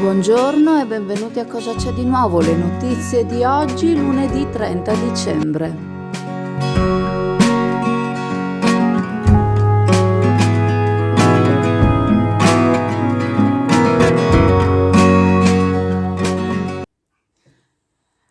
Buongiorno e benvenuti a Cosa c'è di nuovo, le notizie di oggi, lunedì 30 dicembre.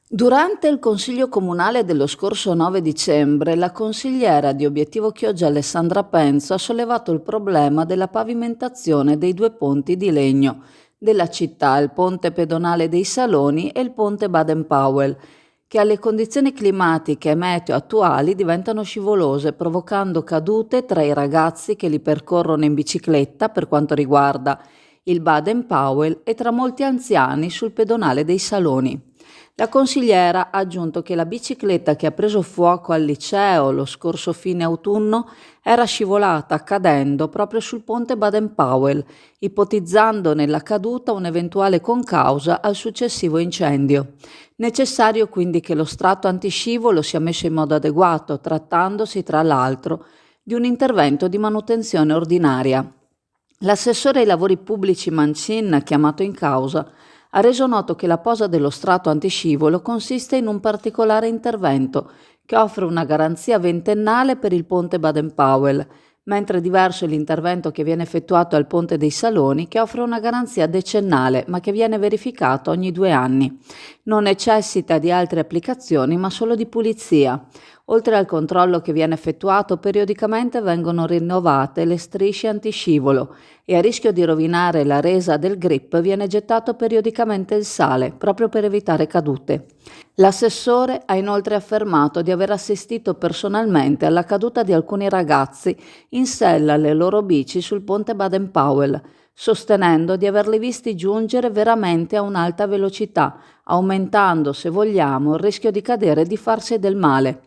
Durante il Consiglio Comunale dello scorso 9 dicembre, la consigliera di Obiettivo Chioggia Alessandra Penzo ha sollevato il problema della pavimentazione dei due ponti di legno della città, il ponte pedonale dei Saloni e il ponte Baden-Powell, che alle condizioni climatiche e meteo attuali diventano scivolose, provocando cadute tra i ragazzi che li percorrono in bicicletta per quanto riguarda il Baden-Powell e tra molti anziani sul pedonale dei Saloni. La consigliera ha aggiunto che la bicicletta che ha preso fuoco al liceo lo scorso fine autunno era scivolata cadendo proprio sul ponte Baden-Powell, ipotizzando nella caduta un'eventuale concausa al successivo incendio. Necessario quindi che lo strato antiscivolo sia messo in modo adeguato, trattandosi tra l'altro di un intervento di manutenzione ordinaria. L'assessore ai lavori pubblici Mancin, chiamato in causa, ha reso noto che la posa dello strato antiscivolo consiste in un particolare intervento che offre una garanzia ventennale per il ponte Baden-Powell, mentre diverso è l'intervento che viene effettuato al ponte dei Saloni che offre una garanzia decennale ma che viene verificato ogni 2 anni. Non necessita di altre applicazioni ma solo di pulizia. Oltre al controllo che viene effettuato, periodicamente vengono rinnovate le strisce antiscivolo e a rischio di rovinare la resa del grip viene gettato periodicamente il sale, proprio per evitare cadute. L'assessore ha inoltre affermato di aver assistito personalmente alla caduta di alcuni ragazzi in sella alle loro bici sul ponte Baden-Powell, sostenendo di averli visti giungere veramente a un'alta velocità, aumentando, se vogliamo, il rischio di cadere e di farsi del male.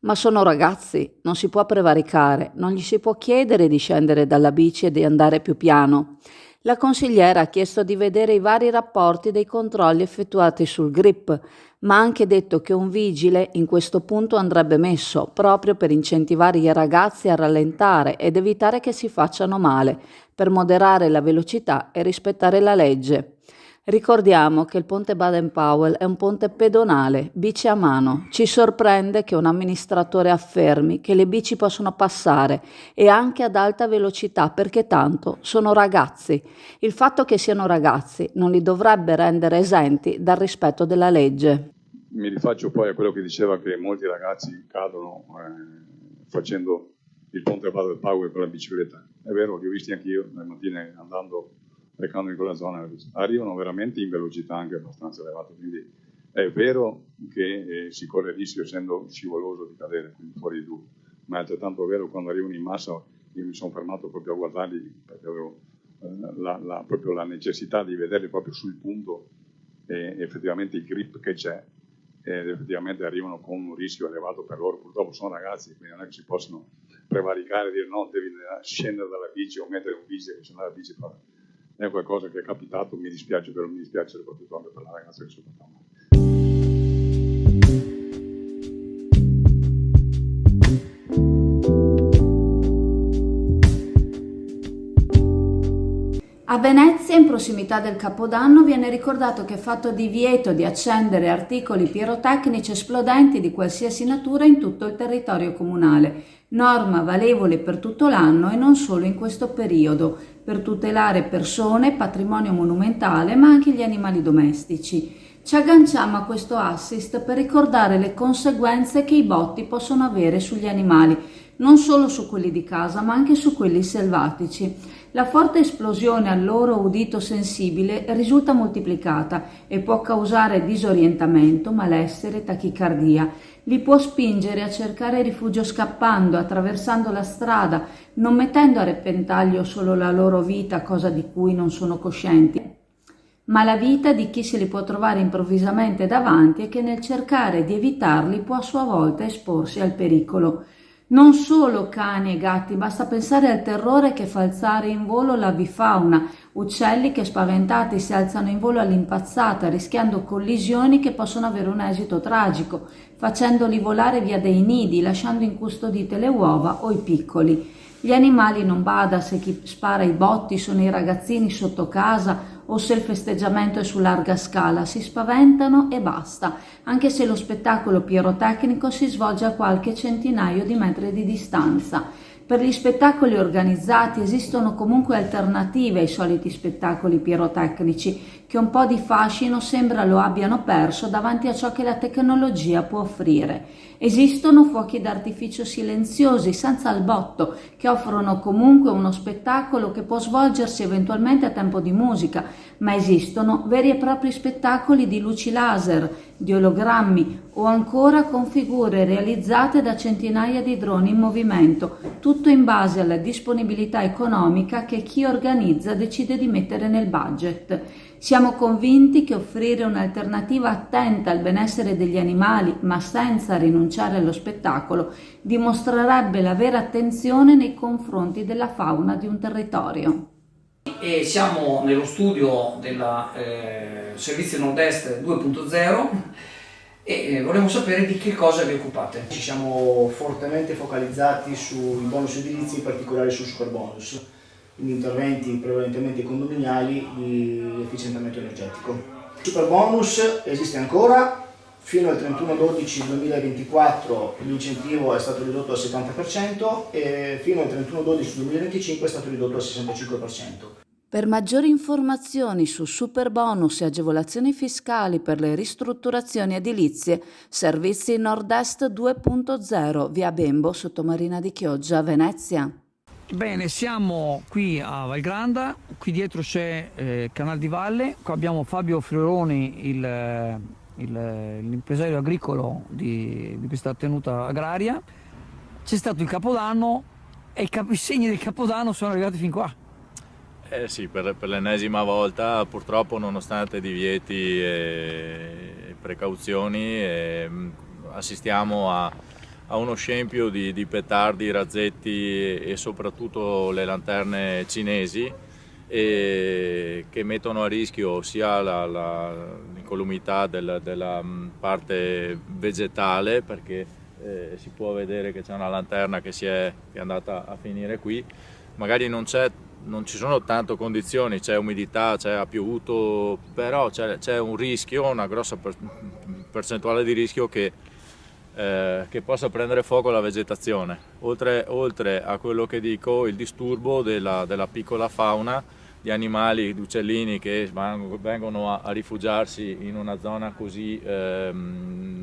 Ma sono ragazzi, non si può prevaricare, non gli si può chiedere di scendere dalla bici e di andare più piano. La consigliera ha chiesto di vedere i vari rapporti dei controlli effettuati sul grip, ma ha anche detto che un vigile in questo punto andrebbe messo, proprio per incentivare i ragazzi a rallentare ed evitare che si facciano male, per moderare la velocità e rispettare la legge. Ricordiamo che il ponte Baden-Powell è un ponte pedonale, bici a mano. Ci sorprende che un amministratore affermi che le bici possono passare e anche ad alta velocità perché tanto sono ragazzi. Il fatto che siano ragazzi non li dovrebbe rendere esenti dal rispetto della legge. Mi rifaccio poi a quello che diceva che molti ragazzi cadono facendo il ponte Baden-Powell con la bicicletta. È vero, li ho visti anch'io le mattine andando recando in quella zona, arrivano veramente in velocità anche abbastanza elevata, quindi è vero che si corre il rischio, essendo scivoloso, di cadere, quindi fuori di dubbio, ma è altrettanto vero quando arrivano in massa. Io mi sono fermato proprio a guardarli perché avevo proprio la necessità di vederli proprio sul punto e effettivamente il grip che c'è, ed effettivamente arrivano con un rischio elevato per loro. Purtroppo sono ragazzi, quindi non è che si possono prevaricare e dire no, devi scendere dalla bici o mettere un vigile che scende dalla bici. È qualcosa che è capitato, mi dispiace, però mi dispiace soprattutto anche per la ragazza che si è fatta male. A Venezia, in prossimità del Capodanno, viene ricordato che è fatto divieto di accendere articoli pirotecnici esplodenti di qualsiasi natura in tutto il territorio comunale, norma valevole per tutto l'anno e non solo in questo periodo, per tutelare persone, patrimonio monumentale, ma anche gli animali domestici. Ci agganciamo a questo assist per ricordare le conseguenze che i botti possono avere sugli animali, non solo su quelli di casa, ma anche su quelli selvatici. La forte esplosione al loro udito sensibile risulta moltiplicata e può causare disorientamento, malessere, tachicardia. Li può spingere a cercare rifugio scappando, attraversando la strada, non mettendo a repentaglio solo la loro vita, cosa di cui non sono coscienti, ma la vita di chi se li può trovare improvvisamente davanti e che nel cercare di evitarli può a sua volta esporsi al pericolo. Non solo cani e gatti, basta pensare al terrore che fa alzare in volo l'avifauna, uccelli che spaventati si alzano in volo all'impazzata, rischiando collisioni che possono avere un esito tragico, facendoli volare via dei nidi, lasciando incustodite le uova o i piccoli. Gli animali non bada se chi spara i botti sono i ragazzini sotto casa o se il festeggiamento è su larga scala, si spaventano e basta, anche se lo spettacolo pirotecnico si svolge a qualche centinaio di metri di distanza. Per gli spettacoli organizzati esistono comunque alternative ai soliti spettacoli pirotecnici, che un po' di fascino sembra lo abbiano perso davanti a ciò che la tecnologia può offrire. Esistono fuochi d'artificio silenziosi, senza il botto, che offrono comunque uno spettacolo che può svolgersi eventualmente a tempo di musica, ma esistono veri e propri spettacoli di luci laser, di ologrammi o ancora con figure realizzate da centinaia di droni in movimento, tutto in base alla disponibilità economica che chi organizza decide di mettere nel budget. Siamo convinti che offrire un'alternativa attenta al benessere degli animali, ma senza rinunciare allo spettacolo, dimostrerebbe la vera attenzione nei confronti della fauna di un territorio. E siamo nello studio del Servizio Nord-Est 2.0 e volevo sapere di che cosa vi occupate. Ci siamo fortemente focalizzati sui bonus edilizi, in particolare sul superbonus, quindi interventi prevalentemente condominiali di efficientamento energetico. Il superbonus esiste ancora, fino al 31/12/2024 l'incentivo è stato ridotto al 70% e fino al 31/12/2025 è stato ridotto al 65%. Per maggiori informazioni su superbonus e agevolazioni fiscali per le ristrutturazioni edilizie, Servizi Nord-Est 2.0, via Bembo, Sottomarina di Chioggia, Venezia. Bene, siamo qui a Valgranda, qui dietro c'è Canal di Valle, qua abbiamo Fabio Fioroni, l'impresario agricolo di questa tenuta agraria. C'è stato il Capodanno e i segni del Capodanno sono arrivati fin qua. Sì, per l'ennesima volta purtroppo, nonostante divieti e precauzioni, assistiamo a uno scempio di petardi, razzetti e soprattutto le lanterne cinesi che mettono a rischio sia l'incolumità della parte vegetale, perché si può vedere che c'è una lanterna che è andata a finire qui. Magari non ci sono tanto condizioni, c'è umidità, ha piovuto, però c'è un rischio, una grossa percentuale di rischio che possa prendere fuoco la vegetazione. Oltre a quello che dico, il disturbo della piccola fauna, di animali, di uccellini che vengono a rifugiarsi in una zona così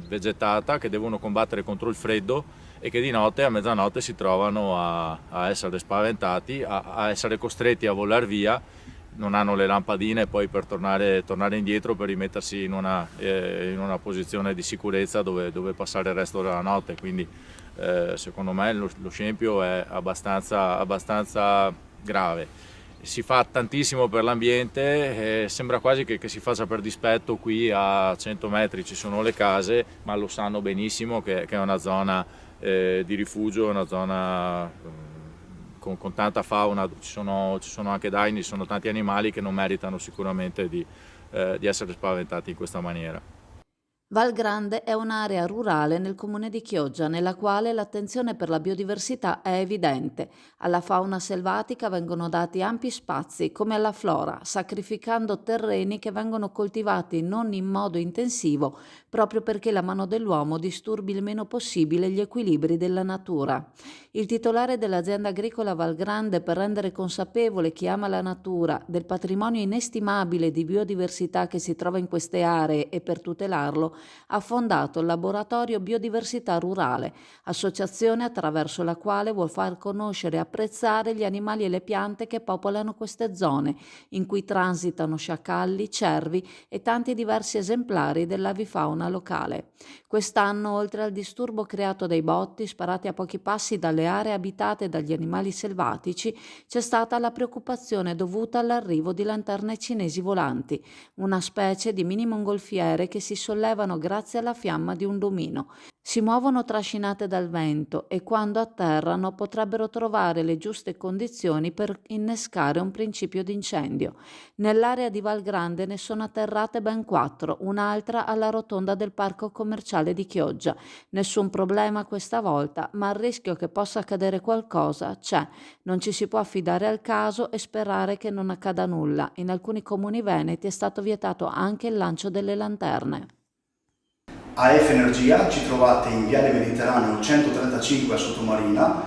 vegetata, che devono combattere contro il freddo e che di notte, a mezzanotte, si trovano a essere spaventati, a essere costretti a volare via, non hanno le lampadine poi per tornare indietro, per rimettersi in una posizione di sicurezza dove passare il resto della notte. Quindi secondo me lo scempio è abbastanza grave. Si fa tantissimo per l'ambiente, sembra quasi che si faccia per dispetto. Qui a 100 metri ci sono le case, ma lo sanno benissimo che è una zona di rifugio, una zona con tanta fauna, ci sono anche daini, ci sono tanti animali che non meritano sicuramente di essere spaventati in questa maniera. Valgrande è un'area rurale nel comune di Chioggia, nella quale l'attenzione per la biodiversità è evidente. Alla fauna selvatica vengono dati ampi spazi, come alla flora, sacrificando terreni che vengono coltivati non in modo intensivo, proprio perché la mano dell'uomo disturbi il meno possibile gli equilibri della natura. Il titolare dell'azienda agricola Valgrande, per rendere consapevole chi ama la natura del patrimonio inestimabile di biodiversità che si trova in queste aree e per tutelarlo, ha fondato il Laboratorio Biodiversità Rurale, associazione attraverso la quale vuol far conoscere e apprezzare gli animali e le piante che popolano queste zone, in cui transitano sciacalli, cervi e tanti diversi esemplari dell'avifauna locale. Quest'anno, oltre al disturbo creato dai botti sparati a pochi passi dalle aree abitate dagli animali selvatici, c'è stata la preoccupazione dovuta all'arrivo di lanterne cinesi volanti, una specie di mini mongolfiere che si sollevano grazie alla fiamma di un lumino. Si muovono trascinate dal vento e quando atterrano potrebbero trovare le giuste condizioni per innescare un principio di incendio. Nell'area di Val Grande ne sono atterrate ben 4, un'altra alla rotonda del parco commerciale di Chioggia. Nessun problema questa volta, ma il rischio che possa accadere qualcosa c'è. Non ci si può affidare al caso e sperare che non accada nulla. In alcuni comuni veneti è stato vietato anche il lancio delle lanterne. AF Energia ci trovate in Viale Mediterraneo 135 a Sottomarina,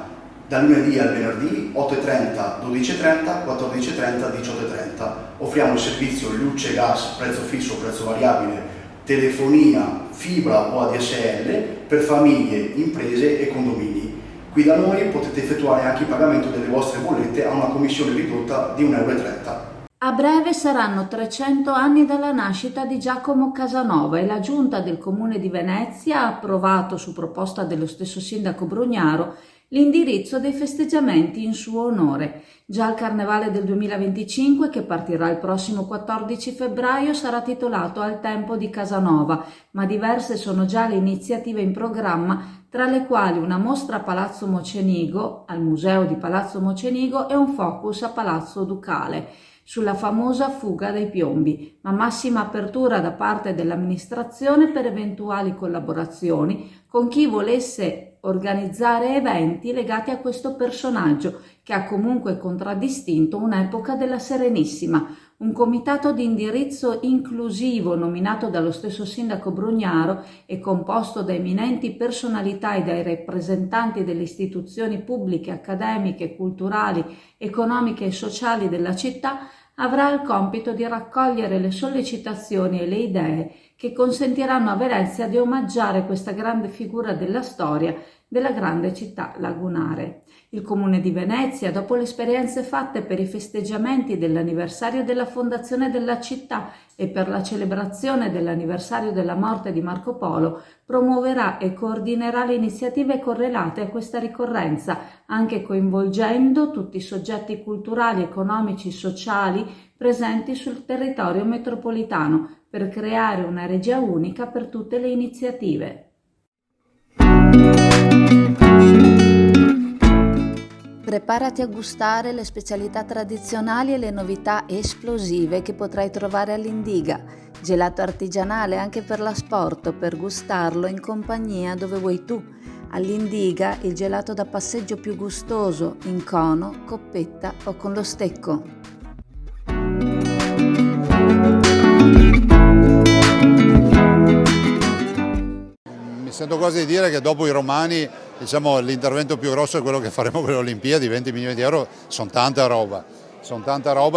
dal lunedì al venerdì 8.30, 12.30, 14.30, 18.30. Offriamo il servizio luce, gas, prezzo fisso, prezzo variabile, telefonia, fibra o ADSL per famiglie, imprese e condomini. Qui da noi potete effettuare anche il pagamento delle vostre bollette a una commissione ridotta di 1,30 €. A breve saranno 300 anni dalla nascita di Giacomo Casanova e la Giunta del Comune di Venezia ha approvato, su proposta dello stesso sindaco Brugnaro, l'indirizzo dei festeggiamenti in suo onore. Già il Carnevale del 2025, che partirà il prossimo 14 febbraio, sarà titolato Al Tempo di Casanova, ma diverse sono già le iniziative in programma, tra le quali una mostra a Palazzo Mocenigo, al Museo di Palazzo Mocenigo, e un focus a Palazzo Ducale sulla famosa fuga dei piombi, ma massima apertura da parte dell'amministrazione per eventuali collaborazioni con chi volesse organizzare eventi legati a questo personaggio che ha comunque contraddistinto un'epoca della Serenissima. Un comitato di indirizzo inclusivo nominato dallo stesso sindaco Brugnaro e composto da eminenti personalità e dai rappresentanti delle istituzioni pubbliche, accademiche, culturali, economiche e sociali della città avrà il compito di raccogliere le sollecitazioni e le idee che consentiranno a Venezia di omaggiare questa grande figura della storia della grande città lagunare. Il Comune di Venezia, dopo le esperienze fatte per i festeggiamenti dell'anniversario della fondazione della città e per la celebrazione dell'anniversario della morte di Marco Polo, promuoverà e coordinerà le iniziative correlate a questa ricorrenza, anche coinvolgendo tutti i soggetti culturali, economici, sociali presenti sul territorio metropolitano, per creare una regia unica per tutte le iniziative. Preparati a gustare le specialità tradizionali e le novità esplosive che potrai trovare all'Indiga. Gelato artigianale anche per l'asporto, per gustarlo in compagnia dove vuoi tu. All'Indiga il gelato da passeggio più gustoso, in cono, coppetta o con lo stecco. Mi sento quasi di dire che dopo i romani, diciamo, l'intervento più grosso è quello che faremo con le Olimpiadi, 20 milioni di euro, sono tanta roba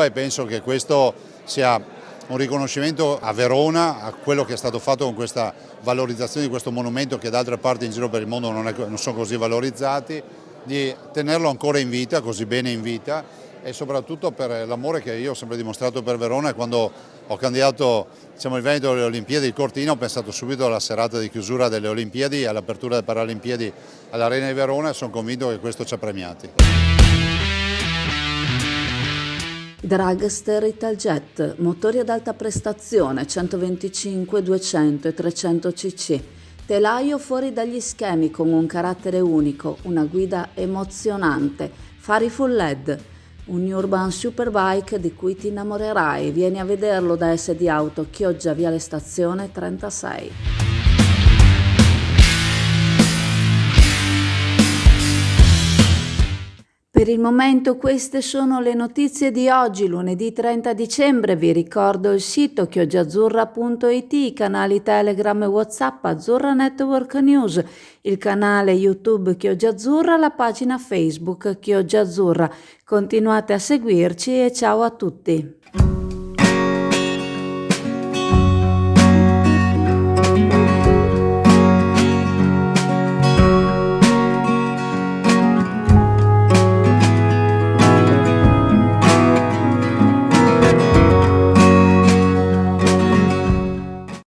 e penso che questo sia un riconoscimento a Verona, a quello che è stato fatto con questa valorizzazione di questo monumento che da altre parti in giro per il mondo non sono così valorizzati, di tenerlo ancora in vita, così bene in vita, e soprattutto per l'amore che io ho sempre dimostrato per Verona. E quando ho candidato, diciamo, il Veneto alle Olimpiadi di Cortina, ho pensato subito alla serata di chiusura delle Olimpiadi, all'apertura delle Paralimpiadi all'Arena di Verona, e sono convinto che questo ci ha premiati. Dragster Italjet, motori ad alta prestazione 125, 200 e 300 cc. Telaio fuori dagli schemi con un carattere unico, una guida emozionante, fari full LED. Un Urban Superbike di cui ti innamorerai. Vieni a vederlo da SD Auto, Chioggia, Viale Stazione 36. Per il momento queste sono le notizie di oggi, lunedì 30 dicembre. Vi ricordo il sito chioggiaazzurra.it, i canali Telegram e WhatsApp Azzurra Network News, il canale YouTube Chioggia Azzurra, la pagina Facebook Chioggia Azzurra. Continuate a seguirci e ciao a tutti.